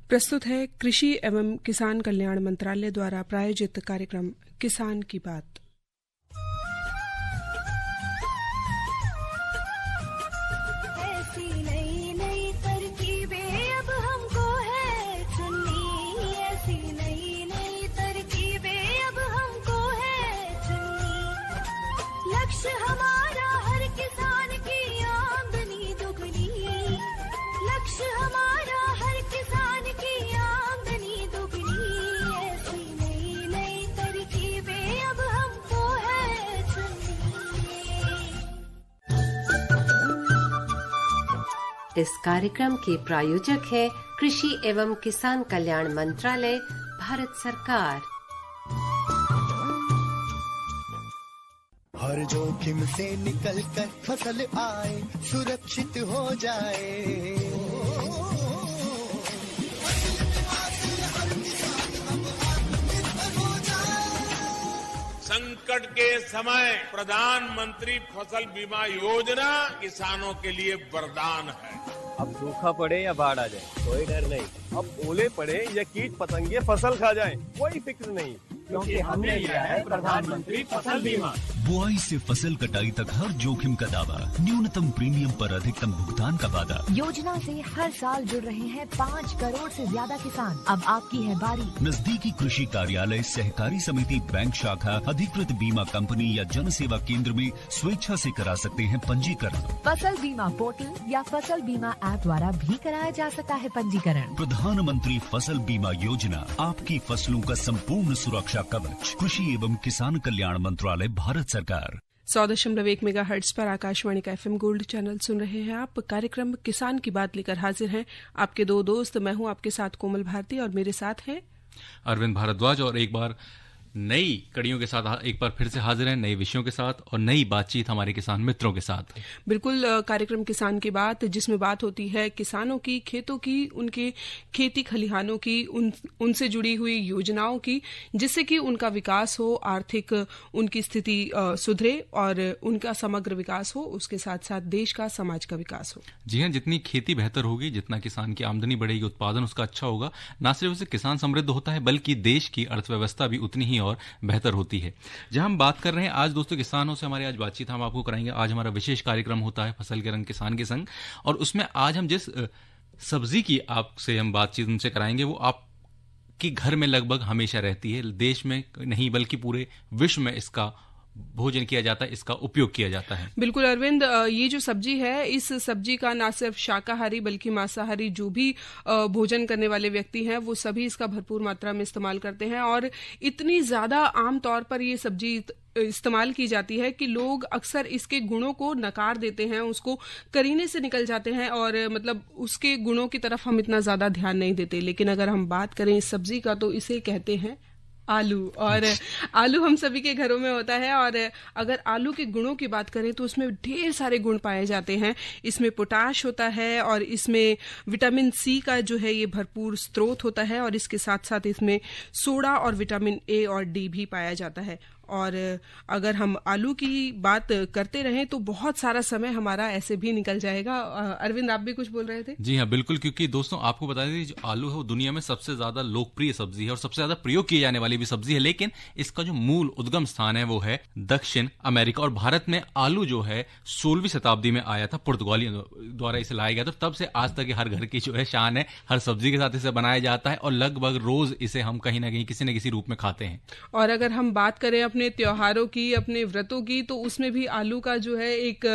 प्रस्तुत है कृषि एवं किसान कल्याण मंत्रालय द्वारा प्रायोजित कार्यक्रम किसान की बात। ऐसी नई नई तरकीबें अब हमको है चुननी, ऐसी नई नई तरकीबें अब हमको है चुननी। लक्ष्य हमारा हर किसान की आमदनी दुगनी, लक्ष्य हमारा हर किसान की आमदनी दुगनी। ऐसी नई नई तरकीबें अब हमको है चुननी। इस कार्यक्रम के प्रायोजक है कृषि एवं किसान कल्याण मंत्रालय, भारत सरकार। हर जोखिम से निकल कर फसल आए, सुरक्षित हो जाए। संकट के समय प्रधानमंत्री फसल बीमा योजना किसानों के लिए वरदान है। अब सूखा पड़े या बाढ़ आ जाए कोई डर नहीं, अब ओले पड़े या कीट पतंगे फसल खा जाए कोई फिक्र नहीं, क्योंकि हमने लिया है प्रधानमंत्री फसल बीमा। बुआई से फसल कटाई तक हर जोखिम का दावा, न्यूनतम प्रीमियम पर अधिकतम भुगतान का वादा। योजना से हर साल जुड़ रहे हैं 5 करोड़ से ज्यादा किसान। अब आपकी है बारी। नजदीकी कृषि कार्यालय, सहकारी समिति, बैंक शाखा, अधिकृत बीमा कंपनी या जन सेवा केंद्र में स्वेच्छा से करा सकते हैं पंजीकरण। फसल बीमा पोर्टल या फसल बीमा ऐप द्वारा भी कराया जा सकता है पंजीकरण। प्रधानमंत्री फसल बीमा योजना, आपकी फसलों का संपूर्ण सुरक्षा कवच। कृषि एवं किसान कल्याण मंत्रालय, भारत सरकार। 100.1 मेगाहर्ट्ज पर आकाशवाणी का FM गोल्ड चैनल सुन रहे हैं आप। कार्यक्रम किसान की बात लेकर हाजिर हैं आपके दो दोस्त। मैं हूं आपके साथ कोमल भारती और मेरे साथ हैं अरविंद भारद्वाज। और एक बार नई कड़ियों के साथ एक बार फिर से हाजिर हैं, नए विषयों के साथ और नई बातचीत हमारे किसान मित्रों के साथ। बिल्कुल, कार्यक्रम किसान की बात, जिसमें बात होती है किसानों की, खेतों की, उनके खेती खलिहानों की, उनसे जुड़ी हुई योजनाओं की, जिससे कि उनका विकास हो, आर्थिक उनकी स्थिति सुधरे और उनका समग्र विकास हो, उसके साथ साथ देश का, समाज का विकास हो। जी हाँ, जितनी खेती बेहतर होगी, जितना किसान की आमदनी बढ़ेगी, उत्पादन उसका अच्छा होगा, न सिर्फ उससे किसान समृद्ध होता है बल्कि देश की अर्थव्यवस्था भी उतनी ही और बेहतर होती है। जहां हम बात कर रहे हैं आज दोस्तों किसानों से, हमारी आज बातचीत हम आपको कराएंगे। आज हमारा विशेष कार्यक्रम होता है फसल के रंग किसान के संग, और उसमें आज हम जिस सब्जी की आपसे हम बातचीत उनसे कराएंगे वो आपके घर में लगभग हमेशा रहती है। देश में नहीं बल्कि पूरे विश्व में इसका भोजन किया जाता है, इसका उपयोग किया जाता है। बिल्कुल अरविंद, ये जो सब्जी है, इस सब्जी का ना सिर्फ शाकाहारी बल्कि मांसाहारी जो भी भोजन करने वाले व्यक्ति हैं वो सभी इसका भरपूर मात्रा में इस्तेमाल करते हैं। और इतनी ज्यादा आम तौर पर ये सब्जी इस्तेमाल की जाती है कि लोग अक्सर इसके गुणों को नकार देते हैं, उसको करीने से निकल जाते हैं और मतलब उसके गुणों की तरफ हम इतना ज्यादा ध्यान नहीं देते। लेकिन अगर हम बात करें इस सब्जी का तो इसे कहते हैं आलू। और आलू हम सभी के घरों में होता है और अगर आलू के गुणों की बात करें तो उसमें ढेर सारे गुण पाए जाते हैं। इसमें पोटाश होता है और इसमें विटामिन सी का जो है ये भरपूर स्रोत होता है और इसके साथ साथ इसमें सोडा और विटामिन ए और डी भी पाया जाता है। और अगर हम आलू की बात करते रहें तो बहुत सारा समय हमारा ऐसे भी निकल जाएगा। अरविंद, आप भी कुछ बोल रहे थे? जी हाँ, बिल्कुल, क्योंकि दोस्तों आपको बता दें जो आलू है वो दुनिया में सबसे ज्यादा लोकप्रिय सब्जी है और सबसे ज्यादा प्रयोग किए जाने वाली भी सब्जी है। लेकिन इसका जो मूल उद्गम स्थान है वो है दक्षिण अमेरिका। और भारत में आलू जो है 16वीं शताब्दी में आया था, पुर्तगालियों द्वारा इसे लाया गया था। तब से आज तक हर घर की जो है शान है, हर सब्जी के साथ इसे बनाया जाता है और लगभग रोज इसे हम कहीं ना कहीं किसी न किसी रूप में खाते हैं। और अगर हम बात करें अपने त्योहारों की, अपने व्रतों की, तो उसमें भी आलू का जो है एक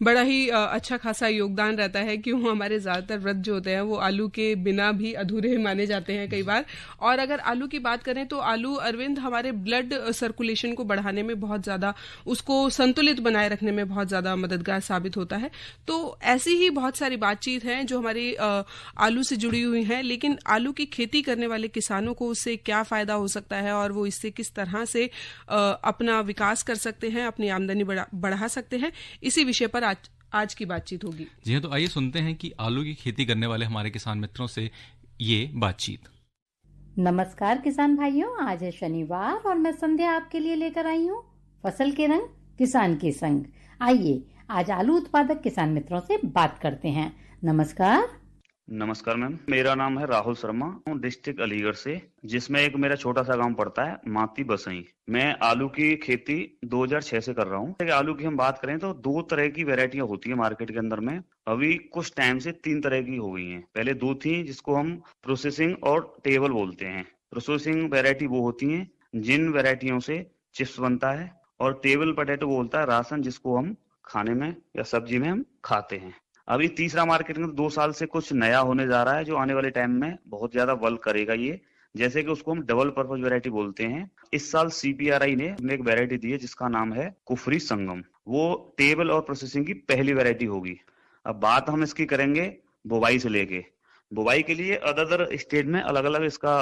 बड़ा ही अच्छा खासा योगदान रहता है। क्यों, हमारे ज्यादातर व्रत जो होते हैं वो आलू के बिना भी अधूरे माने जाते हैं कई बार। और अगर आलू की बात करें तो आलू, अरविंद, हमारे ब्लड सर्कुलेशन को बढ़ाने में बहुत ज्यादा, उसको संतुलित बनाए रखने में बहुत ज्यादा मददगार साबित होता है। तो ऐसी ही बहुत सारी बातचीत है जो हमारी आलू से जुड़ी हुई है। लेकिन आलू की खेती करने वाले किसानों को उससे क्या फायदा हो सकता है और वो इससे किस तरह से अपना विकास कर सकते हैं, अपनी आमदनी बढ़ा सकते हैं, इसी विषय पर आज की बातचीत होगी। जी हाँ, तो आइए सुनते हैं कि आलू की खेती करने वाले हमारे किसान मित्रों से ये बातचीत। नमस्कार किसान भाइयों, आज है शनिवार और मैं संध्या आपके लिए लेकर आई हूँ फसल के रंग किसान के संग। आइए आज आलू उत्पादक किसान मित्रों से बात करते हैं। नमस्कार। नमस्कार मैम, मेरा नाम है राहुल शर्मा, हूँ डिस्ट्रिक्ट अलीगढ़ से, जिसमें एक मेरा छोटा सा गांव पड़ता है माती बसई। मैं आलू की खेती 2006 से कर रहा हूँ। आलू की हम बात करें तो दो तरह की वैरायटियां होती है मार्केट के अंदर में। अभी कुछ टाइम से तीन तरह की हो गई हैं। पहले दो थी, जिसको हम प्रोसेसिंग और टेबल बोलते हैं। प्रोसेसिंग वैरायटी वो होती है जिन वैरायटियों से चिप्स बनता है, और टेबल पोटैटो बोलता है राशन, जिसको हम खाने में या सब्जी में हम खाते हैं। अभी तीसरा मार्केट में 2 साल से कुछ नया होने जा रहा है, जो आने वाले टाइम में बहुत ज्यादा वर्क करेगा ये, जैसे कि उसको हम डबल पर्पज वैरायटी बोलते हैं। इस साल CPRI ने हमें एक वैरायटी दी है जिसका नाम है कुफरी संगम। वो टेबल और प्रोसेसिंग की पहली वैरायटी होगी। अब बात हम इसकी करेंगे बुवाई से लेके। बुवाई के लिए अदर स्टेट में अलग अलग इसका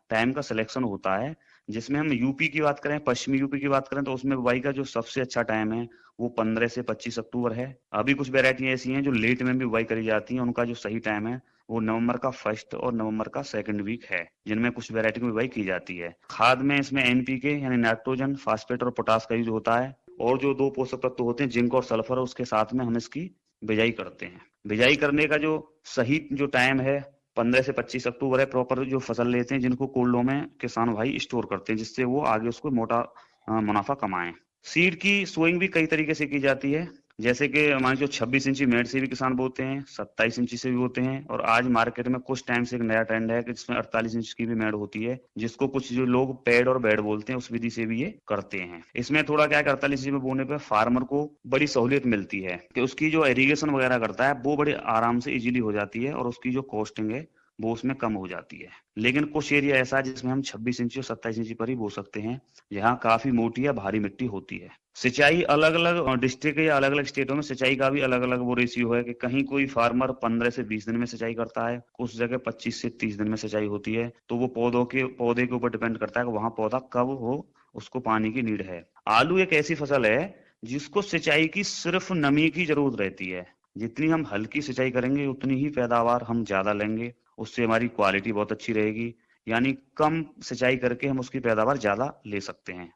टाइम का सिलेक्शन होता है, जिसमें हम यूपी की बात करें, पश्चिमी यूपी की बात करें, तो उसमें बुवाई का जो सबसे अच्छा टाइम है वो 15 से 25 अक्टूबर है। अभी कुछ वैरायटी ऐसी हैं जो लेट में भी बुवाई करी जाती हैं, उनका जो सही टाइम है वो नवंबर का फर्स्ट और नवंबर का सेकंड वीक है, जिनमें कुछ वैरायटी की बुवाई की जाती है। खाद में इसमें NPK यानी नाइट्रोजन, फास्फेट और पोटास का यूज होता है, और जो 2 पोषक तत्व होते हैं जिंक और सल्फर, उसके साथ में हम इसकी बिजाई करते हैं। बिजाई करने का जो सही जो टाइम है 15 से 25 अक्टूबर है। प्रॉपर जो फसल लेते हैं, जिनको कोल्डो में किसान भाई स्टोर करते हैं, जिससे वो आगे उसको मोटा मुनाफा कमाएं। सीड की सोइंग भी कई तरीके से की जाती है, जैसे कि मान लो 26 इंची मेड से भी किसान बोते हैं, 27 इंची से भी बोते हैं, और आज मार्केट में कुछ टाइम से एक नया ट्रेंड है कि जिसमें 48 इंच की भी मेड होती है, जिसको कुछ जो लोग पैड और बेड बोलते हैं, उस विधि से भी ये करते हैं। इसमें थोड़ा क्या है, 48 इंची में बोने पे फार्मर को बड़ी सहूलियत मिलती है कि उसकी जो इरिगेशन वगैरह करता है वो बड़े आराम से इजीली हो जाती है, और उसकी जो कॉस्टिंग है वो उसमें कम हो जाती है। लेकिन कुछ एरिया ऐसा है जिसमें हम 26 इंची और 27 इंची पर ही बो सकते हैं, जहाँ काफी मोटी या भारी मिट्टी होती है। सिंचाई अलग अलग डिस्ट्रिक्ट या अलग अलग स्टेटों में सिंचाई का भी अलग अलग वो रेशियो है कि कहीं कोई फार्मर 15 से 20 दिन में सिंचाई करता है, कुछ जगह 25 से 30 दिन में सिंचाई होती है। तो वो पौधे के ऊपर डिपेंड करता है कि वहाँ पौधा कब हो, उसको पानी की नीड है। आलू एक ऐसी फसल है जिसको सिंचाई की सिर्फ नमी की जरूरत रहती है। जितनी हम हल्की सिंचाई करेंगे उतनी ही पैदावार हम ज्यादा लेंगे, उससे हमारी क्वालिटी बहुत अच्छी रहेगी। यानी कम सिंचाई करके हम उसकी पैदावार ज्यादा ले सकते हैं।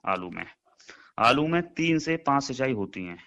आलू में 3 से 5 सिंचाई होती हैं।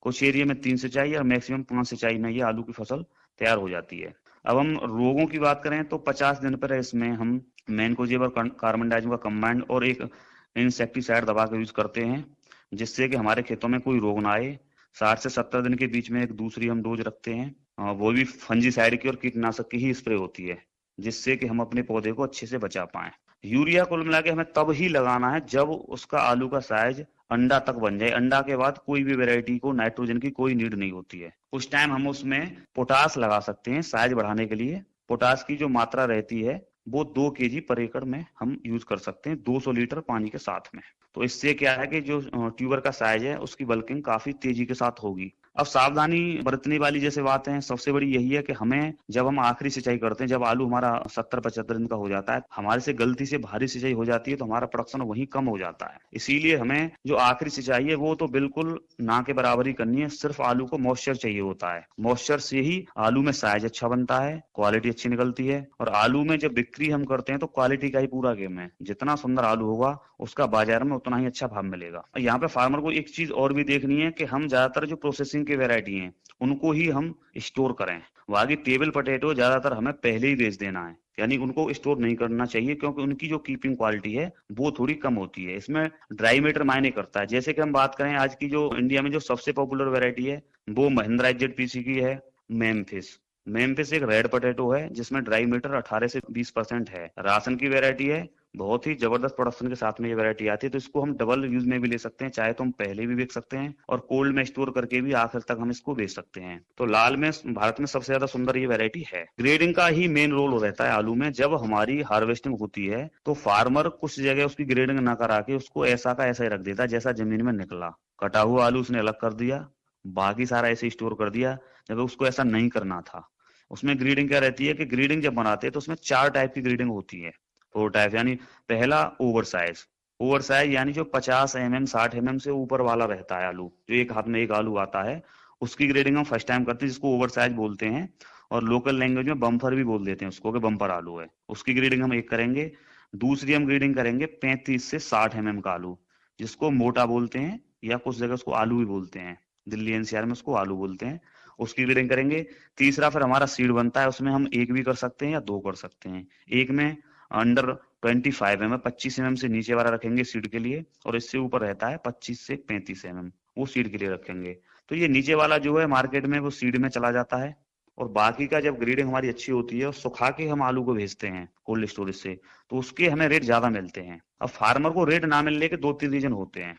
कुछ एरिया में 3 सिंचाई और मैक्सिमम 5 सिंचाई में ये आलू की फसल तैयार हो जाती है। अब हम रोगों की बात करें तो 50 दिन पर इसमें हम मैनकोजेब और कार्बन डाइऑक्साइड का कंबाइंड और एक इंसेक्टिसाइड दवा का यूज करते हैं, जिससे कि हमारे खेतों में कोई रोग ना आए। 60 से 70 दिन के बीच में एक दूसरी हम डोज रखते हैं, वो भी फंजीसाइड की और कीटनाशक की ही स्प्रे होती है, जिससे कि हम अपने पौधे को अच्छे से बचा पाएं। यूरिया कुल मिला के हमें तब ही लगाना है जब उसका आलू का साइज अंडा तक बन जाए। अंडा के बाद कोई भी वैरायटी को नाइट्रोजन की कोई नीड नहीं होती है। उस टाइम हम उसमें पोटास लगा सकते हैं साइज बढ़ाने के लिए। पोटास की जो मात्रा रहती है वो 2 kg पर एकड़ में हम यूज कर सकते हैं 200 लीटर पानी के साथ में। तो इससे क्या है कि जो ट्यूबर का साइज है उसकी बल्किंग काफी तेजी के साथ होगी। अब सावधानी बरतने वाली जैसे बातें हैं, सबसे बड़ी यही है कि हमें जब हम आखिरी सिंचाई करते हैं, जब आलू हमारा 70-75 दिन का हो जाता है, हमारे से गलती से भारी सिंचाई हो जाती है तो हमारा प्रोडक्शन वहीं कम हो जाता है। इसीलिए हमें जो आखिरी सिंचाई है वो तो बिल्कुल ना के बराबर ही करनी है। सिर्फ आलू को मॉइस्चर चाहिए होता है, मॉइस्चर से ही आलू में साइज अच्छा बनता है, क्वालिटी अच्छी निकलती है। और आलू में जब बिक्री हम करते हैं तो क्वालिटी का ही पूरा गेम है। जितना सुंदर आलू होगा उसका बाजार में उतना ही अच्छा भाव मिलेगा। यहाँ पे फार्मर को एक चीज और भी देखनी है कि हम ज्यादातर जो प्रोसेसिंग की वैरायटी है उनको ही हम स्टोर करें। बाकी टेबल पोटैटो ज्यादातर हमें पहले ही बेच देना है, यानी उनको स्टोर नहीं करना चाहिए, क्योंकि उनकी जो कीपिंग क्वालिटी है वो थोड़ी कम होती है। इसमें ड्राई मैटर मायने करता है। जैसे कि हम बात करें आज की जो इंडिया में जो सबसे पॉपुलर वैरायटी है वो महिंद्रा ZPC की है मेम्फिस। मेम्फिस एक रेड पोटैटो है जिसमें ड्राई मैटर 18 से 20% है। राशन की वैरायटी है, बहुत ही जबरदस्त प्रोडक्शन के साथ में ये वैरायटी आती है। तो इसको हम डबल यूज में भी ले सकते हैं, चाहे तो हम पहले भी बेच सकते हैं और कोल्ड में स्टोर करके भी आखिर तक हम इसको बेच सकते हैं। तो लाल में भारत में सबसे ज्यादा सुंदर ये वैरायटी है। ग्रेडिंग का ही मेन रोल रहता है आलू में। जब हमारी हार्वेस्टिंग होती है तो फार्मर कुछ जगह उसकी ग्रेडिंग ना करा के उसको ऐसा का ऐसा ही रख देता है जैसा जमीन में निकला। कटा हुआ आलू उसने अलग कर दिया, बाकी सारा ऐसे स्टोर कर दिया, जब उसको ऐसा नहीं करना था। उसमें ग्रेडिंग क्या रहती है कि ग्रेडिंग जब बनाते हैं तो उसमें 4 टाइप की ग्रेडिंग होती है। 4 टाइप, यानी पहला ओवर साइज यानी जो 50 mm 60 mm से ऊपर वाला रहता है आलू, जो एक हाथ में एक आलू आता है, उसकी ग्रेडिंग हम फर्स्ट टाइम करते हैं, जिसको ओवर साइज बोलते हैं। और लोकल लैंग्वेज में बम्पर भी बोल देते हैं उसको, कि बम्पर आलू है। उसकी ग्रेडिंग हम एक करेंगे। दूसरी हम ग्रेडिंग करेंगे 35 से 60 mm का आलू, जिसको मोटा बोलते हैं, या कुछ जगह उसको आलू भी बोलते हैं। दिल्ली NCR में उसको आलू बोलते हैं। उसकी ग्रेडिंग करेंगे। तीसरा फिर हमारा सीड बनता है, उसमें हम 1 भी कर सकते हैं या 2 कर सकते हैं। एक में अंडर 25 mm 25 mm से नीचे वाला रखेंगे सीड के लिए, और इससे ऊपर रहता है 25 से 35 mm, वो सीड के लिए रखेंगे। तो ये नीचे वाला जो है मार्केट में वो सीड में चला जाता है, और बाकी का जब ग्रेडिंग हमारी अच्छी होती है और सुखा के हम आलू को भेजते हैं कोल्ड स्टोरेज से, तो उसके हमें रेट ज्यादा मिलते हैं। अब फार्मर को रेट ना मिलने के 2-3 रीजन होते हैं।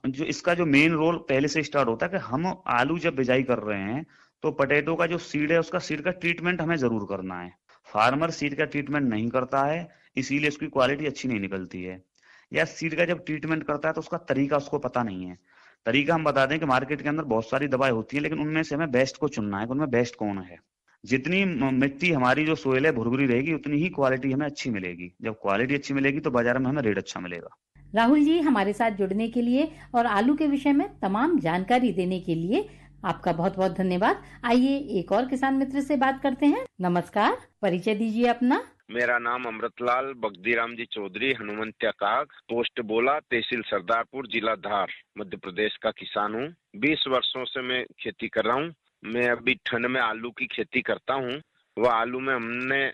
जो इसका जो मेन रोल पहले से स्टार्ट होता है कि हम आलू जब बिजाई कर रहे हैं तो पोटैटो का जो सीड है उसका सीड का ट्रीटमेंट हमें जरूर करना है। फार्मर सीड का ट्रीटमेंट नहीं करता है, इसीलिए उसकी क्वालिटी अच्छी नहीं निकलती है। या सीड का जब ट्रीटमेंट करता है तो उसका तरीका उसको पता नहीं है। तरीका हम बता दें कि मार्केट के अंदर बहुत सारी दवाएं होती है, लेकिन उनमें से हमें बेस्ट को चुनना है कि उनमें बेस्ट कौन है। जितनी मिट्टी हमारी जो सोइल है भुरभुरी रहेगी, उतनी ही क्वालिटी हमें अच्छी मिलेगी। जब क्वालिटी अच्छी मिलेगी तो बाजार में हमें रेट अच्छा मिलेगा। राहुल जी, हमारे साथ जुड़ने के लिए और आलू के विषय में तमाम जानकारी देने के लिए आपका बहुत बहुत धन्यवाद। आइए एक और किसान मित्र से बात करते हैं। नमस्कार, परिचय दीजिए अपना। मेरा नाम अमृतलाल बगदीराम जी चौधरी, हनुमंतिया काग, पोस्ट बोला, तहसील सरदारपुर, जिला धार, मध्य प्रदेश का किसान हूँ। 20 वर्षों से मैं खेती कर रहा हूँ। मैं अभी ठंड में आलू की खेती करता हूँ। वह आलू में हमने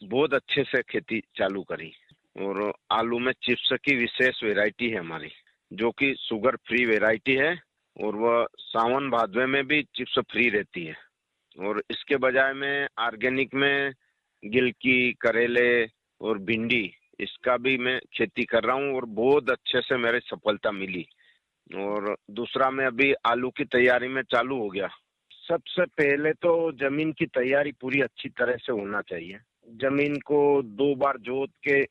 बहुत अच्छे से खेती चालू करी, और आलू में चिप्स की विशेष वैरायटी है हमारी, जो कि शुगर फ्री वैरायटी है, और वह सावन भादवे में भी चिप्स फ्री रहती है। और इसके बजाय में ऑर्गेनिक में गिलकी, करेले और भिंडी, इसका भी मैं खेती कर रहा हूँ, और बहुत अच्छे से मेरे सफलता मिली। और दूसरा, मैं अभी आलू की तैयारी में चालू हो गया। सबसे पहले तो जमीन की तैयारी पूरी अच्छी तरह से होना चाहिए। जमीन को 2 बार जोत के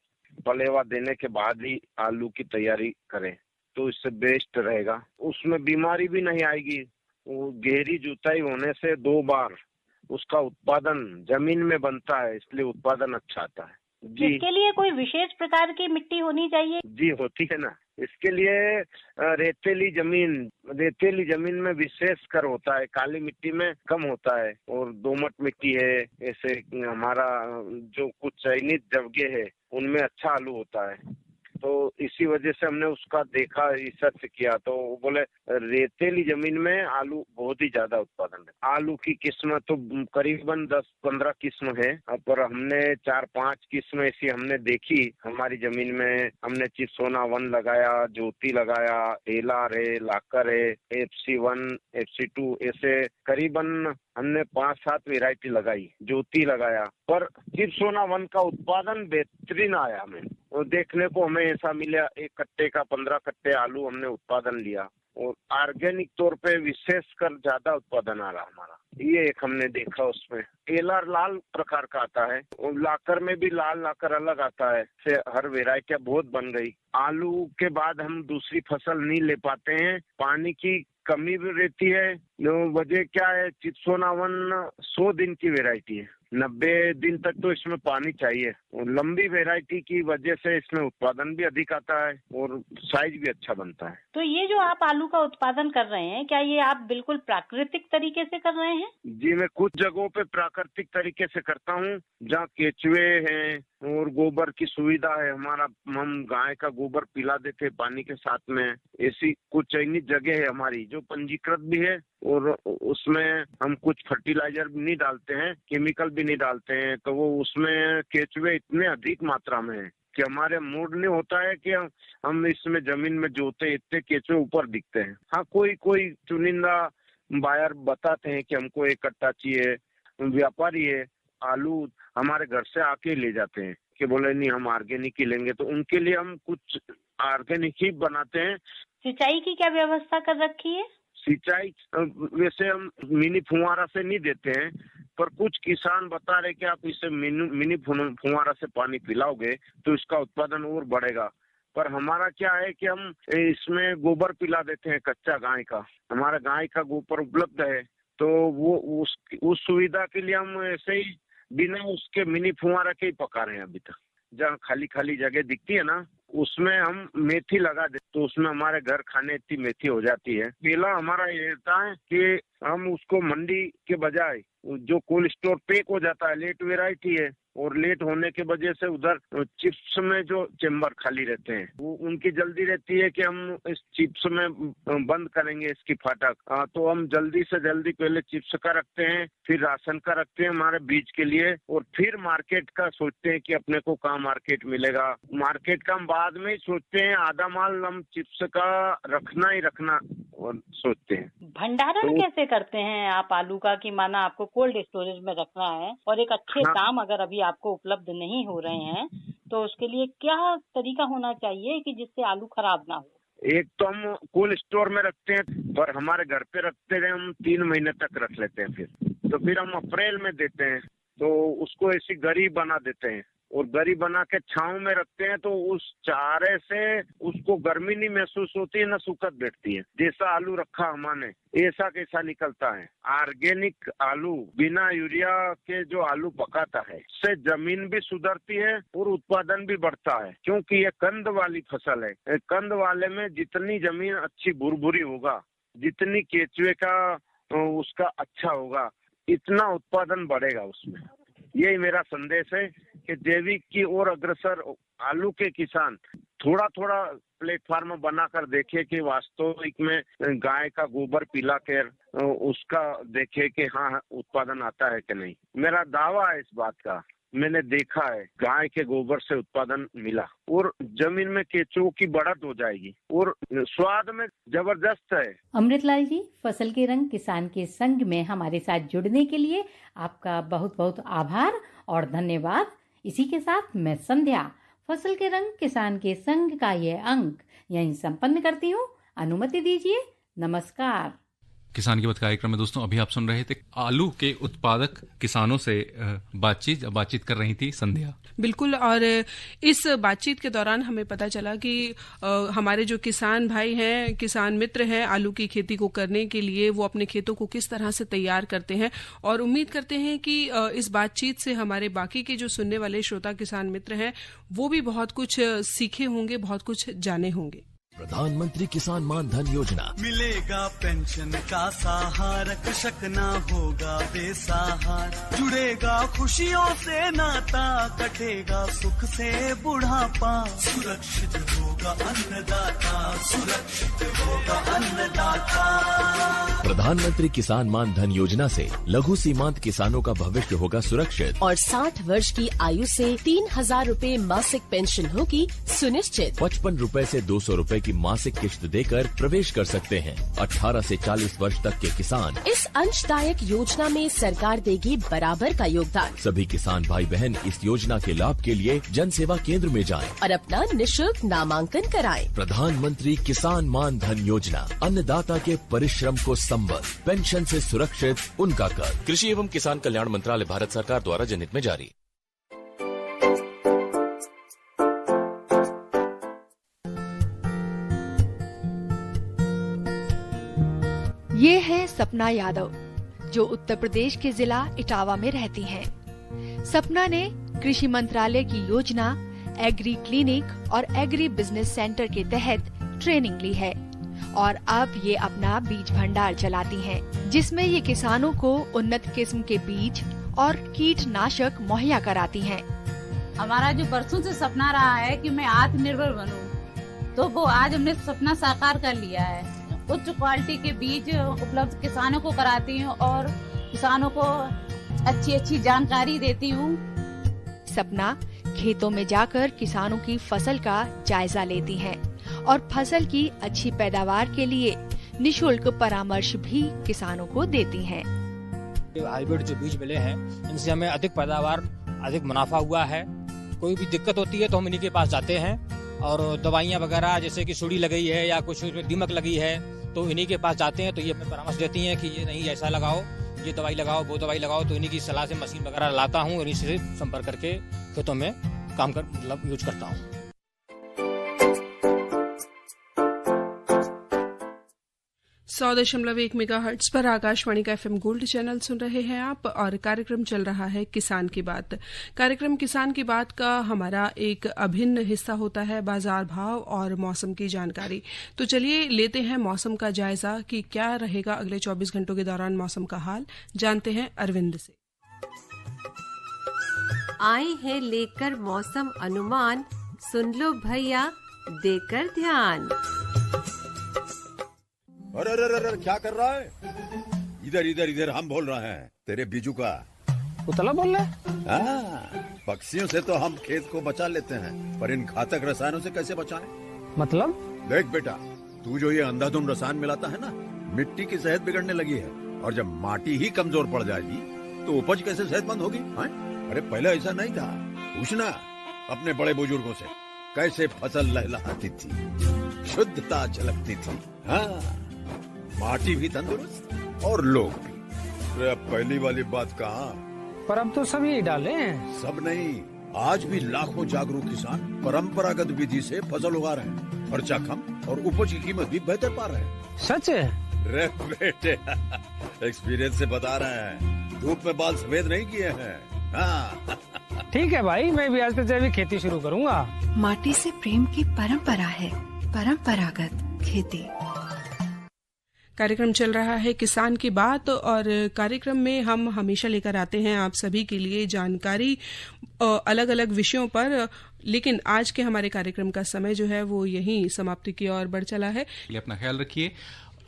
पलेवा देने के बाद ही आलू की तैयारी करें तो इससे बेस्ट रहेगा। उसमें बीमारी भी नहीं आएगी। वो गहरी जुताई होने से 2 बार उसका उत्पादन जमीन में बनता है, इसलिए उत्पादन अच्छा आता है। जी, इसके लिए कोई विशेष प्रकार की मिट्टी होनी चाहिए? जी होती है ना। इसके लिए रेतीली जमीन में विशेष कर होता है, काली मिट्टी में कम होता है। और दोमट मिट्टी है, ऐसे हमारा जो कुछ चयनित जगह है उनमें अच्छा आलू होता है। तो इसी वजह से हमने उसका देखा, रिसर्च किया, तो वो बोले रेतीली जमीन में आलू बहुत ही ज्यादा उत्पादन है। आलू की किस्म तो करीबन 10-15 किस्म है, पर हमने 4-5 किस्म ऐसी हमने देखी हमारी जमीन में। हमने चिप्सोना 1 लगाया, ज्योति लगाया, एलार है, लाकर है, FC1, FC2, ऐसे करीबन हमने 5-7 वैरायटी लगाई, ज्योति लगाया। पर चिप्सोना 1 का उत्पादन बेहतरीन आया हमें, और देखने को हमें ऐसा मिला 1 कट्टे का 15 कट्टे आलू हमने उत्पादन लिया। और ऑर्गेनिक तौर पे विशेष कर ज्यादा उत्पादन आ रहा हमारा, ये एक हमने देखा। उसमें एलार लाल प्रकार का आता है, और लाकर में भी लाल लाकर अलग आता है, से हर वैरायटियां बहुत बन गई। आलू के बाद हम दूसरी फसल नहीं ले पाते हैं, पानी की कमी भी रहती है। वजह क्या है, चिप्सोना 1 100 दिन की वैरायटी है, 90 दिन तक तो इसमें पानी चाहिए। और लंबी वैरायटी की वजह से इसमें उत्पादन भी अधिक आता है और साइज भी अच्छा बनता है। तो ये जो आप आलू का उत्पादन कर रहे हैं, क्या ये आप बिल्कुल प्राकृतिक तरीके से कर रहे हैं? जी, मैं कुछ जगहों पे प्राकृतिक तरीके से करता हूँ, जहाँ केचुए हैं और गोबर की सुविधा है हमारा। हम गाय का गोबर पिला देते पानी के साथ में। ऐसी कुछ चयनित जगह है हमारी जो पंजीकृत भी है, और उसमें हम कुछ फर्टिलाइजर भी नहीं डालते हैं, केमिकल भी नहीं डालते हैं। तो वो उसमें केचुए इतने अधिक मात्रा में है कि हमारे मूड नहीं होता है कि हम इसमें जमीन में जोते, इतने केचुए ऊपर दिखते हैं। हाँ, कोई चुनिंदा बायर बताते हैं कि हमको 1 कट्टा चाहिए। व्यापारी है, आलू हमारे घर से आके ले जाते हैं कि बोले नहीं हम ऑर्गेनिक ही लेंगे, तो उनके लिए हम कुछ ऑर्गेनिक ही बनाते हैं। सिंचाई की क्या व्यवस्था कर रखी है? सिंचाई वैसे हम मिनी फुहारा से नहीं देते हैं, पर कुछ किसान बता रहे कि आप इसे मिनी फुहारा से पानी पिलाओगे तो इसका उत्पादन और बढ़ेगा। पर हमारा क्या है कि हम इसमें गोबर पिला देते हैं, कच्चा गाय का। हमारा गाय का गोबर उपलब्ध है, तो वो उस सुविधा के लिए हम ऐसे ही बिना उसके मिनी फुहारा के ही पका रहे हैं अभी तक। जहाँ खाली जगह दिखती है ना, उसमें हम मेथी लगा देते, तो उसमें हमारे घर खाने इतनी मेथी हो जाती है। पहला हमारा ये रहता है कि हम उसको मंडी के बजाय जो कोल्ड स्टोर पैक हो जाता है, लेट वैरायटी है, और लेट होने की वजह से उधर चिप्स में जो चेम्बर खाली रहते हैं वो उनकी जल्दी रहती है कि हम इस चिप्स में बंद करेंगे इसकी फाटक। तो हम जल्दी से जल्दी पहले चिप्स का रखते हैं, फिर राशन का रखते हैं हमारे बीच के लिए, और फिर मार्केट का सोचते हैं कि अपने को कहाँ मार्केट मिलेगा। मार्केट का हम बाद में ही सोचते हैं, आधा माल हम चिप्स का रखना ही रखना और सोचते हैं। भंडारण कैसे करते हैं आप आलू का, कि माना आपको कोल्ड स्टोरेज में रखना है और एक अच्छे दाम अगर अभी आपको उपलब्ध नहीं हो रहे हैं तो उसके लिए क्या तरीका होना चाहिए कि जिससे आलू खराब ना हो? एक तो हम कोल्ड स्टोर में रखते हैं, पर हमारे घर पे रखते हैं हम 3 महीने तक रख लेते हैं। फिर हम अप्रैल में देते हैं, तो उसको ऐसी गरी बना देते हैं और गरी बना के छांव में रखते हैं, तो उस चारे से उसको गर्मी नहीं महसूस होती है, न सूखत बैठती है। जैसा आलू रखा हमने ऐसा कैसा निकलता है। ऑर्गेनिक आलू बिना यूरिया के जो आलू पकाता है उससे जमीन भी सुधरती है और उत्पादन भी बढ़ता है, क्योंकि ये कंद वाली फसल है। कंद वाले में जितनी जमीन अच्छी भुरभुरी होगा, जितनी केचुए का उसका अच्छा होगा, इतना उत्पादन बढ़ेगा उसमें। यही मेरा संदेश है कि जैविक की ओर अग्रसर आलू के किसान थोड़ा थोड़ा प्लेटफॉर्म बनाकर देखे कि वास्तविक में गाय का गोबर पिला कर उसका देखे कि हाँ उत्पादन आता है कि नहीं। मेरा दावा है इस बात का, मैंने देखा है गाय के गोबर से उत्पादन मिला और जमीन में केंचुओं की बढ़त हो जाएगी और स्वाद में जबरदस्त है। अमृतलाल जी, फसल के रंग किसान के संग में हमारे साथ जुड़ने के लिए आपका बहुत बहुत आभार और धन्यवाद। इसी के साथ मैं संध्या फसल के रंग किसान के संग का ये अंक यहीं संपन्न करती हूँ। अनुमति दीजिए, नमस्कार। किसान की बात कार्यक्रम में दोस्तों अभी आप सुन रहे थे आलू के उत्पादक किसानों से बातचीत कर रही थी संध्या। बिल्कुल, और इस बातचीत के दौरान हमें पता चला कि हमारे जो किसान भाई हैं, किसान मित्र हैं, आलू की खेती को करने के लिए वो अपने खेतों को किस तरह से तैयार करते हैं, और उम्मीद करते हैं कि इस बातचीत से हमारे बाकी के जो सुनने वाले श्रोता किसान मित्र हैं वो भी बहुत कुछ सीखे होंगे, बहुत कुछ जाने होंगे। प्रधानमंत्री किसान मान धन योजना, मिलेगा पेंशन का सहारा, कृषक ना होगा बेसहारा, जुड़ेगा खुशियों से नाता, कटेगा सुख से बुढ़ापा, सुरक्षित होगा अन्नदाता, सुरक्षित होगा अन्नदाता। प्रधानमंत्री किसान मान धन योजना से लघु सीमांत किसानों का भविष्य होगा सुरक्षित और 60 वर्ष की आयु से 3,000 रूपए मासिक पेंशन होगी सुनिश्चित। 55 रूपए से 200 रूपए की मासिक किश्त देकर प्रवेश कर सकते हैं। 18 से 40 वर्ष तक के किसान इस अंशदायक योजना में सरकार देगी बराबर का योगदान। सभी किसान भाई बहन इस योजना के लाभ के लिए जन सेवा केंद्र में जाएं और अपना निःशुल्क नामांकन कराएं। प्रधानमंत्री किसान मान धन योजना, अन्नदाता के परिश्रम को संबल, पेंशन से सुरक्षित उनका कर। कृषि एवं किसान कल्याण मंत्रालय, भारत सरकार द्वारा जनहित में जारी। ये है सपना यादव, जो उत्तर प्रदेश के जिला इटावा में रहती हैं। सपना ने कृषि मंत्रालय की योजना एग्री क्लिनिक और एग्री बिजनेस सेंटर के तहत ट्रेनिंग ली है और अब ये अपना बीज भंडार चलाती हैं, जिसमें ये किसानों को उन्नत किस्म के बीज और कीटनाशक मुहैया कराती हैं। हमारा जो बरसों से सपना रहा है कि मैं आत्मनिर्भर बनूं, तो वो आज हमने सपना साकार कर लिया है। उच्च क्वालिटी के बीज उपलब्ध किसानों को कराती हूँ और किसानों को अच्छी जानकारी देती हूँ। सपना खेतों में जाकर किसानों की फसल का जायजा लेती हैं और फसल की अच्छी पैदावार के लिए निशुल्क परामर्श भी किसानों को देती हैं। हाइब्रिड जो बीज मिले हैं, इनसे हमें अधिक पैदावार, अधिक मुनाफा हुआ है। कोई भी दिक्कत होती है तो हम इन्हीं के पास जाते हैं और दवाइयाँ वगैरह जैसे कि सुड़ी लगी है या कुछ दीमक लगी है तो इन्हीं के पास जाते हैं, तो ये हमें परामर्श देती हैं कि ये नहीं ऐसा लगाओ, ये दवाई लगाओ, वो दवाई लगाओ। तो इन्हीं की सलाह से मशीन वगैरह लाता हूँ और इन्हीं से संपर्क करके खेतों में काम कर मतलब यूज करता हूँ। 100.1 मेगाहर्ट्ज पर आकाशवाणी का FM गोल्ड चैनल सुन रहे हैं आप और कार्यक्रम चल रहा है किसान की बात। कार्यक्रम किसान की बात का हमारा एक अभिन्न हिस्सा होता है बाजार भाव और मौसम की जानकारी। तो चलिए लेते हैं मौसम का जायजा कि क्या रहेगा अगले 24 घंटों के दौरान मौसम का हाल। जानते हैं अरविंद से। आए हैं लेकर मौसम अनुमान, सुन लो भैया देकर ध्यान। अरे अरे अरे क्या कर रहा है? इधर इधर इधर, हम बोल रहे हैं तेरे बीजू का। उतला बोल रहा है? पक्षियों से तो हम खेत को बचा लेते हैं, पर इन घातक रसायनों से कैसे बचाएं? मतलब? देख बेटा, तू जो ये अंधाधुंध रसायन मिलाता है ना, मिट्टी की सेहत बिगड़ने लगी है। और जब माटी ही कमजोर पड़ जाएगी तो उपज कैसे सेहतमंद होगी? अरे पहले ऐसा नहीं था। पूछना अपने बड़े बुजुर्गों से, कैसे फसल लहलहाती थी, शुद्धता झलकती थी। हाँ, माटी भी तंदुरुस्त और लोग भी। अब पहली वाली बात कहाँ? पर अब तो सब यही डाले हैं। सब नहीं, आज भी लाखों जागरूक किसान परंपरागत विधि से फसल उगा रहे हैं। खर्चा कम और उपज की कीमत भी बेहतर पा रहे हैं। सच है? रे बेटे, एक्सपीरियंस से बता रहे हैं, धूप में बाल सफेद नहीं किए हैं। हाँ। ठीक है भाई, मैं भी आज से जैविक खेती शुरू करूंगा। माटी से प्रेम की परंपरा है परंपरागत खेती। कार्यक्रम चल रहा है किसान की बात, और कार्यक्रम में हम हमेशा लेकर आते हैं आप सभी के लिए जानकारी अलग अलग विषयों पर। लेकिन आज के हमारे कार्यक्रम का समय जो है वो यहीं समाप्ति की ओर बढ़ चला है। अपना ख्याल रखिए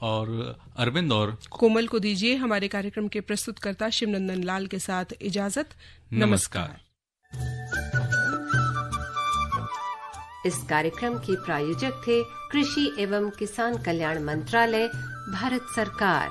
और अरविंद और कोमल को दीजिए हमारे कार्यक्रम के प्रस्तुतकर्ता शिवनंदन लाल के साथ इजाजत। नमस्कार। इस कार्यक्रम के प्रायोजक थे कृषि एवं किसान कल्याण मंत्रालय, भारत सरकार।